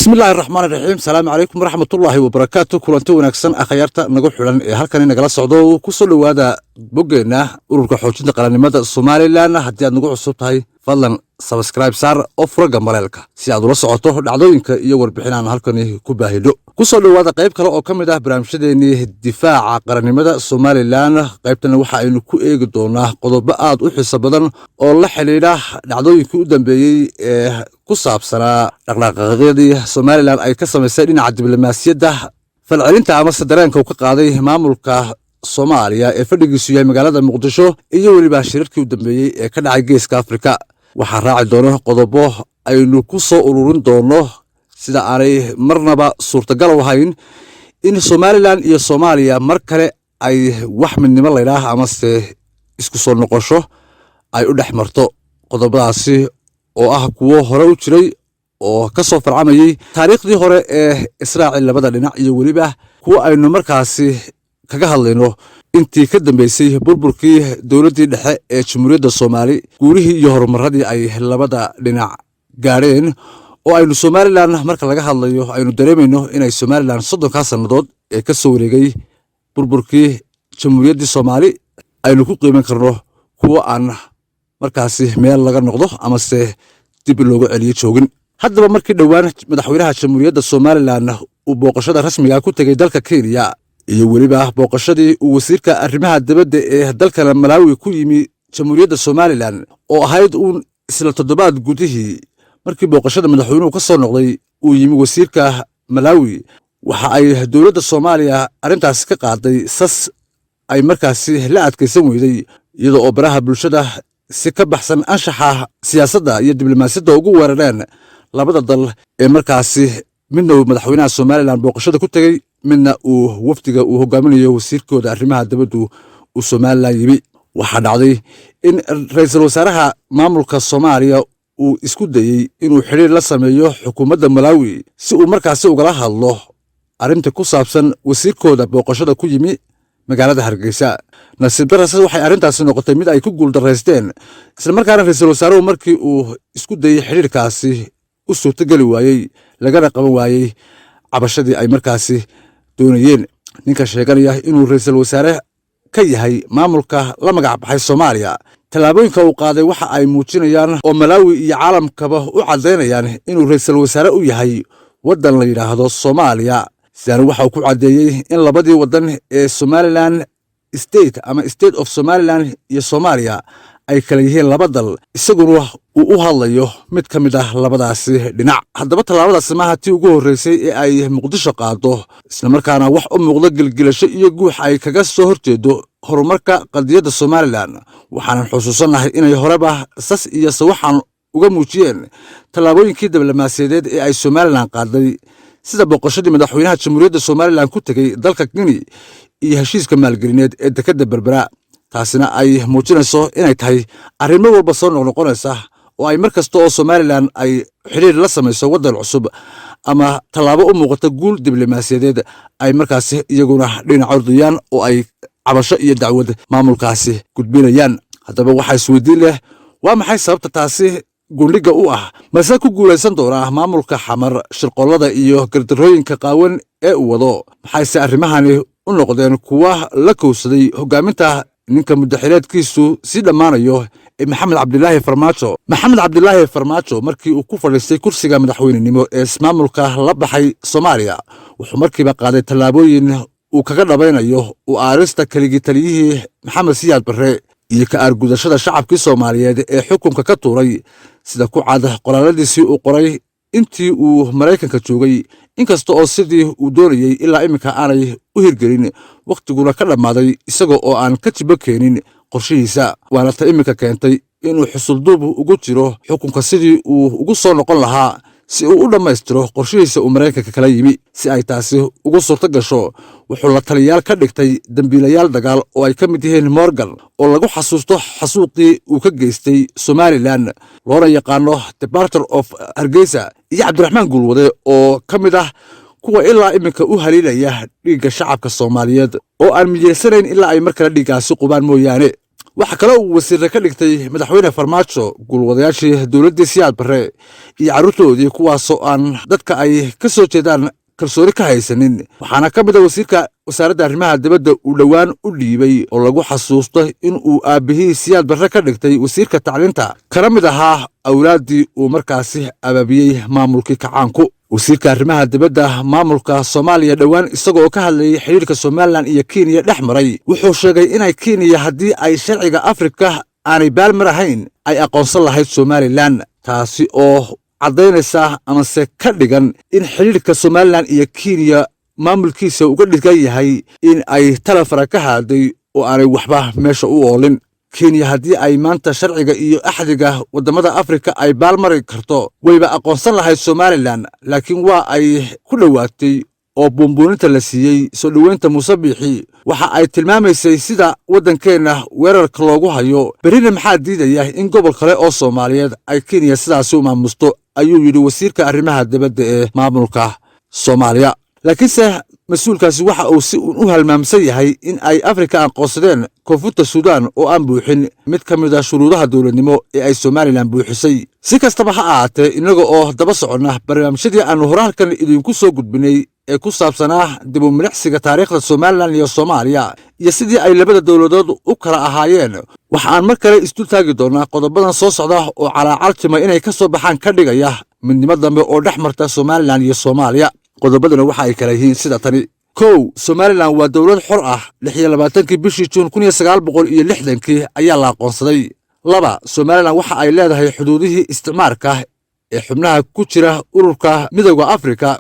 بسم الله الرحمن الرحيم. السلام عليكم ورحمة الله وبركاته. كلنتي wanaagsan akhyaarta nagu xiran ee halkan nagala socdo ku soo dhawaada boggeena ururka xoojinta qaranimada Soomaaliland. Haddii aad nagu cusub tahay fadlan subscribe saar oo furaga maleelka si aad ula socoto dhacdooyinka iyo warbixinaha halkan ku baahido. ku soo dhawaada qayb kale oo kamid ah barnaamijyadeena difaaca qaranimada Soomaaliland. qaybtan waxa aynu ku eegi doonaa qodobo aad u xiiso badan oo la xiriira dhacdooyinkii u dambeeyay ee ku saabsanaa dhaqdhaqaaqyadii Soomaaliland ay ka samaysay dhinaca diblomaasiyadda falcelinta ama dareenka uu ka qaaday maamulka Soomaaliya ee fadhigiisu yahay magaalada Muqdisho iyo waliba shirarkii u dambeeyay ee ka dhacay Geeska Afrika. waxaa raaci doona qodobo aynu ku soo ururin doono sida aanay marnaba suurtagal u ahayn in Soomaaliland iyo Soomaaliya mar kale ay wax midnimo leedahay ama se isku soo noqosho ay u dhaxmarto. qodobadaasi oo ah kuwo hore u jiray oo ka soo farcamayay taariikhdii hore ee Israaciil labada dhinac iyo waliba kuwa aynu markaasi kaga hadlayno intii ka dambeysay burburkii dawladdii dhexe ee Jamhuuriyadda Soomaali guurihii iyo horumaradii ay labada dhinac gaareen oo aynu Soomaaliland marka laga hadlayo aynu dareemayno inay Soomaaliland 30 sanadood ee ka soo wareegay burburkii Jamhuuriyaddii Soomaali aynu ku qiimeyn karno kuwa aan markaasi meel laga noqdo ama se dib loogu celiyo joogin. haddaba markii dhowaan madaxweynaha Jamhuuriyadda Soomaaliland uu booqashada rasmiga ku tagay dalka Kenya iyo waliba booqashadii uu wasiirka arrimaha dibadda ee dalka Malawi ku yimi Jamhuuriyadda Soomaaliland oo ahayd isla toddobaad gudihii markii booqashada madaxweynuhu ka soo noqday uu yimi wasiirka Malawi waxa ay dawladda Soomaaliya arintaas ka qaaday sas ay markaasi la adkaysan weyday iyadoo oo baraha bulshada si ka baxsan anshaxa siyaasadda iyo diblomaasiyadda ugu weerareen labada dal ee markaasi midna madaxweynaha Soomaaliland booqashada ku tagay midna uu wafdiga uu hogaaminayo wasiirkooda arrimaha dibadda uu Soomaaliland yimi. waxaa dhacday in ra'iisul wasaaraha maamulka Soomaaliya uu isku dayay inuu xiriir la sameeyo xukuumadda Malawi si uu markaasi ugala hadlo arrinta ku saabsan wasiirkooda booqashada ku yimi magaalada Hargeysa. nasiib darrada waxay arrintaasi noqotay mid ay ku guuldareysteen isla markaana ra'iisul wasaaruhu markii uu isku dayay xiriirkaasi u suurtagali waayay lagana qaban waayay cabashadii ay markaasi doonayeen. ninka sheeganaya inuu ra'iisul wasaare ka yahay maamulka la magac baxay Soomaaliya talaabooyinka uu qaaday waxa ay muujinayaan oo Malawi iyo caalamkaba u cadeynayaan inuu ra'iisul wasaare u yahay wadan la yiraahdo Soomaaliya. sidaan waxa uu ku cadeeyay in labadii wadan ee Somaliland state ama state of Somaliland iyo Soomaaliya ay kala yihiin laba dal isaguna uu u hadlayo mid ka mid ah labadaasi dhinac. haddaba talaabadaasi maaha tii ugu horeysay ee ay Muqdisho qaado isla markaana wax u muuqda gilgilasho iyo guux ay kaga soo horjeedo horumarka qadiyadda Soomaaliland. waxaan xusuusanahay inay horeba sas iyo sawaxan uga muujiyeen talaabooyinkii diblomaasiyadeed ee ay Soomaaliland qaaday sida booqashadii madaxweynaha Jamhuuriyadda Soomaaliland ku tagay dalka Kenya iyo heshiiska maalgelineed ee dekedda Berbera. taasina ay muujinayso inay tahay arrimo walba soo noqonaysa oo ay markasta oo Soomaaliland ay xiriir la samayso wadan cusub ama talaabo u muuqata guul diblomaasiyadeed ay markaasi iyaguna dhinac ordayaan oo ay cabasho iyo dacwad maamulkaasi gudbinayaan. haddaba waxa isweydiin leh waa maxay sababta taasi gundhiga u ah mase ku guulaysan doona maamulka xamar shirqollada iyo gardarooyinka qaawan ee uu wado. maxayse arrimahani u noqdeen kuwa la kowsaday hogaaminta ninka muddaxileedkiisu si dhammaanayo ee Maxamed Cabdilaahi Farmaajo markii uu ku fadhiistay kursiga madaxweynenimo ee maamulka la baxay Soomaaliya wuxuu markiiba qaaday tallaabooyin uu kaga dhabaynayo u aarista kaligii taliyihii Maxamed Siyaad Barre iyo ka argudashada shacabkii Soomaaliyeed ee xukunka ka tuuray sida ku cad qoraaladiisii uu qoray intii uu Mareykanka joogay inkasta oo sidii uu doonayay ilaa iminka aanay u hirgelin waqtiguna ka dhamaaday isagoo oo aan ka jibo keenin qorshihiisa. waana ta iminka keentay inuu xusulduub ugu jiro xukunka sidii uu ugu soo noqon lahaa si uu u dhammaystiro qorshihiisa uu Mareykanka kala yimi. si ay taasi ugu suurto gasho wuxuu la taliyaal ka dhigtay dambiilayaal dagaal oo ay ka mid yihiin Morgan oo lagu xasuusto xasuuqii uu ka geystay Somaliland loona yaqaano Departure of Hargeysa iyo Cabdiraxmaan Gulwade oo ka mid ah kuwa ilaa iminka u haliilaya dhiigga shacabka Soomaaliyeed oo aan miyeysanayn ilaa ay markale dhiiggaasi qubaan mooyaane. waxa kale uu wasiirka ka dhigtay madaxweyne farmaajo gulwadayaashii dowladdii siyaad barre iyo carruurtoodii kuwaasoo aan dadka ay ka soo jeedaan kalsooni ka haysanin waxaana ka mid a wasiirka wasaaradda arrimaha dibadda uu dhowaan u dhiibay oo lagu xasuusto in uu aabbihii siyaad barre ka dhigtay wasiirka tacliinta kana mid ahaa awlaaddii uu markaasi abaabiyey maamulkii kacaanku wasiirka arrimaha dibadda maamulka Soomaaliya dhowaan isagoo ka hadlayay xiriirka Somaliland iyo Kenya dhex maray wuxuu sheegay inay Kenya haddii ay sharciga Afrika aanay baalmarahayn ay aqoonsan lahayd Somaliland taasi oo caddaynaysa amase ka dhigan in xiriirka Somaliland iyo Kenya maamulkiisa uga dhigan yahay in ay talafara ka haaday oo aanay waxba meesha u oolin Kenya haddii ay maanta sharciga iyo axdiga wadamada Afrika ay baalmari karto wayba aqoonsan lahayd Somaliland laakiin waa ay ku dhawaatay oo buunbuuninta la siiyey soo dhaweynta Muuse Biixi waxa ay tilmaamaysay sida wadankeena weerarka loogu hayo berina maxaa diidaya in gobol kale oo Soomaaliyeed ay Kenya sidaas u maamusto ayuu yiri wasiirka arrimaha dibadda ee maamulka Soomaaliya laakiinse mas'uulkaasi waxa uu si u halmaamsan yahay in ay Afrika aqoonsadeen koonfurta Suudaan oo aan buuxin mid ka mid ah shuruudaha dawladnimo ee ay Somaliland buuxisay si kastaba ha ahaatee inaga oo daba soconna barnaamijyadii aanu horaalkan idinku soo gudbinay ee ku saabsanaa dib u milicsiga taariikhda Somaliland iyo Soomaaliya iyo sidii ay labada dawladood u kala ahaayeen waxa aan mar kale isdul taagi doonaa qodobadan soo socda oo calaacal inay ka soo baxaan ka dhigaya midnimo dambe oo dhex marta Somaliland iyo Soomaaliya qodobadana waxa ay kala yihiin sida tani kow Somaliland waa dawlad xor ah 26 bishii Juun 1960 ayaa la aqoonsaday laba Somaliland waxa ay leedahay xuduudihii isticmaalka ee xubnaha ku jira ururka midowga Afrika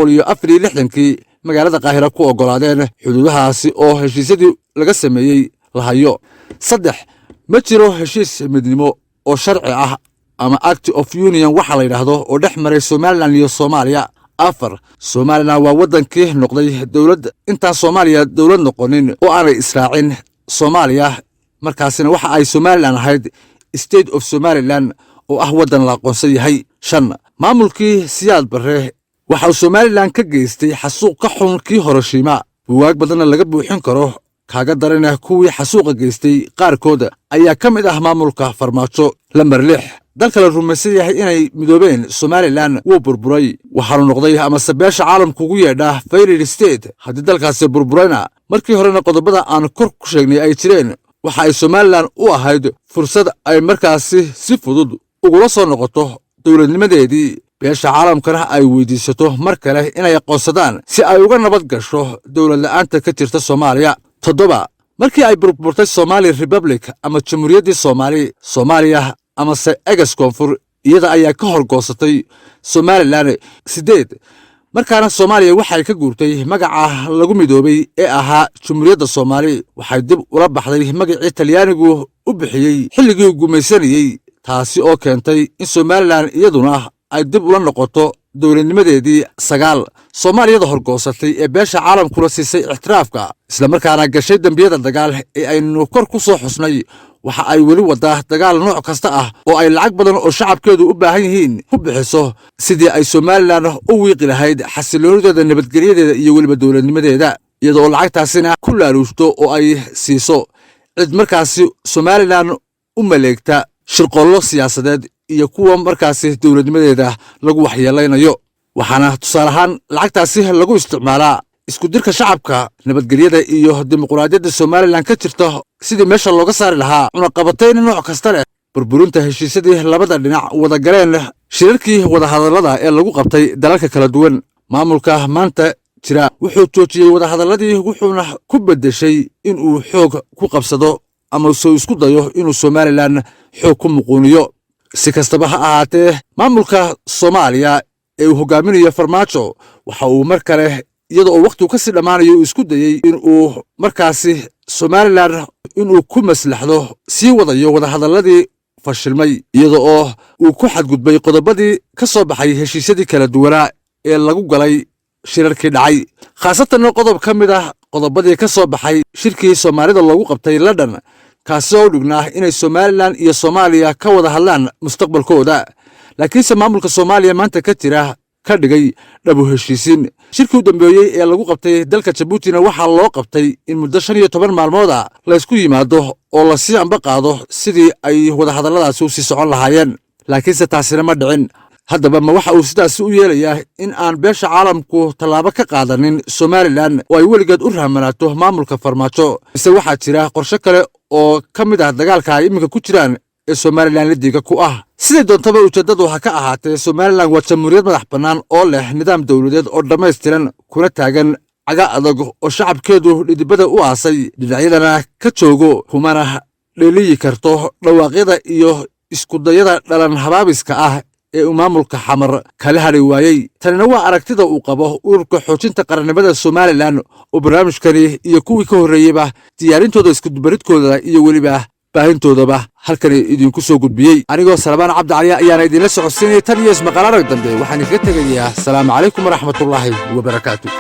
1964 magaalada Qaahira ku ogolaadeen xuduudahaasi oo heshiisyadii laga sameeyay la hayo saddex ma jiro heshiis midnimo oo sharci ah ama Act of Union waxa la yiraahdo oo dhex maray Somaliland iyo Soomaaliya afar Somaliland waa wadankii noqday dawlad inta Soomaaliya dawlad noqonin oo aanay israacin Soomaaliya markaasina waxa ay Somaliland ahayd State of Somaliland oo ah wadan la aqoonsan yahay shan maamulkii siyaad barre waxa Somaliland ka geystay xasuuq ka xun kii Hiroshima buugaag badan laga buuxin karo kaaga darana kuwii xasuuqa geystay qaarkood ayaa ka mid ah maamulka farmaajo lambar 6 dalka la rumaysan yahay inay midoobeen Somaliland wuu burburay waxaanu noqday ama sabeesha caalamku ugu yeedha failed state haddii dalkaasi burburayna markii horena qodobada aan kor ku sheegnay ay jireen waxa ay Somaliland u ahayd fursad ay markaasi si fudud ugula soo noqoto dawladnimadeedii beesha caalamkana ay weydiisato mar kale inay aqoonsadaan si ay uga nabad gasho dawlad la'aanta ka jirta Soomaaliya toddoba markii ay burburtay Somali Republic ama Jamhuuriyaddii Soomaaliya ama egas koonfur iyada ayaa ka horgoosatay Somaliland sideed markaana Soomaaliya waxay ka guurtay magaca lagu midoobay ee ahaa Jamhuuriyadda Soomaali waxay dib ula baxday magacii Talyaanigu u bixiyay xilligii gumaysanayay taasi oo keentay in Somaliland iyaduna ay dib ula noqoto dawladnimadeedii sagaal Soomaaliyada horgoosatay ee beesha caalamku la siisay ixtiraafka isla markaana gashay dambiyada dagaal ee aynu kor ku soo xusnay waxa ay weli wadaa dagaal nooc kasta ah oo ay lacag badan oo shacabkeedu u baahan yihiin ku bixiso sidii ay Somaliland u wiiqi lahayd xasiloonideeda nabadgelyadeeda iyo weliba dawladnimadeeda iyadoo lacagtaasina ku laaluushto oo ay siiso cid markaasi Somaliland u maleegta shirqoollo siyaasadeed iyo kuwa markaasi dawladnimadeeda lagu waxyeeleynayo waxaana tusaale ahaan lacagtaasi lagu isticmaalaa isku dirka shacabka nabadgelyada iyo dimuqraadiyadda Somaliland ka jirta sidii meesha looga saari lahaa cunaqabatayn nooc kasta leh burburinta heshiisyadii labada dhinac wada galeen shirarkii wada hadallada ee lagu qabtay dalalka kala duwan maamulka maanta jira wuxuu joojiyay wada hadalladii wuxuuna ku bedeshay in uu xoog ku qabsado ama soo isku dayo inuu Somaliland xoog ku muquuniyo si kastaba ha ahaatee maamulka Soomaaliya ee uu hogaaminayo farmaajo waxa uu mar kale iyadoo waqtigu ka sii dhamaanayo isku dayay in uu markaasi Somaliland inuu ku maslaxdo sii wadayo wada hadalladii fashilmay iyadoo uu ku xadgudbay qodobadii ka soo baxay heshiisyadii kala duwanaa ee lagu galay shirarkii dhacay khaasatan qodob ka mid ah qodobadii ka soo baxay shirkii Soomaalida loogu qabtay London kaasi oo dhignaa inay Somaliland iyo Soomaaliya ka wada hadlaan mustaqbalkooda laakiinse maamulka Soomaaliya maanta ka jira ka dhigay dhabu heshiisiin. Shirkii u dambeeyey ee lagu qabtay dalka Jabuutina waxaa loo qabtay in muddo 15 maalmood la isku yimaado oo la sii amba qaado sidii ay wadahadalladaasi u sii socon lahaayeen. Laakiinse taasina ma dhicin. haddaba ma waxa uu sidaasi u yeelayaa in aan beesha caalamku tallaabo ka qaadanin Somaliland oo ay weligeed u rahmanaato maamulka farmaajo, mise waxaa jira qorshe kale oo ka mid ah dagaalka ay iminka ku jiraan ee Somaliland lidiga ku ah? Sidee doontaba ujeedadu ha ka ahaatee, Somaliland waa jamhuuriyad madax bannaan oo leh nidaam dawladeed oo dhammaystiran, kuna taagan caga adag oo shacabkeedu dhidibada u aasay, dhinacyadana ka joogo, kumana dheeliyi karto dhawaaqyada iyo iskudayada dhalan habaabiska ah ee uu maamulka xamar kala hadhi waayey. Tanina waa aragtida uu qabo ururka xoojinta qarannimada Somaliland oo barnaamijkani iyo kuwii ka horreeyeyba diyaarintooda, iskudubaridkooda iyo weliba baahintoodaba halkani idinku soo gudbiyey. Anigoo Salmaan Cabdi Cali ayaana idinla socodsiinaya tan iyo ismaqaalaha dambe. Waxaan idinkaga tegayaa asalaamu calaykum waraxmatullaahi wabarakaatuh.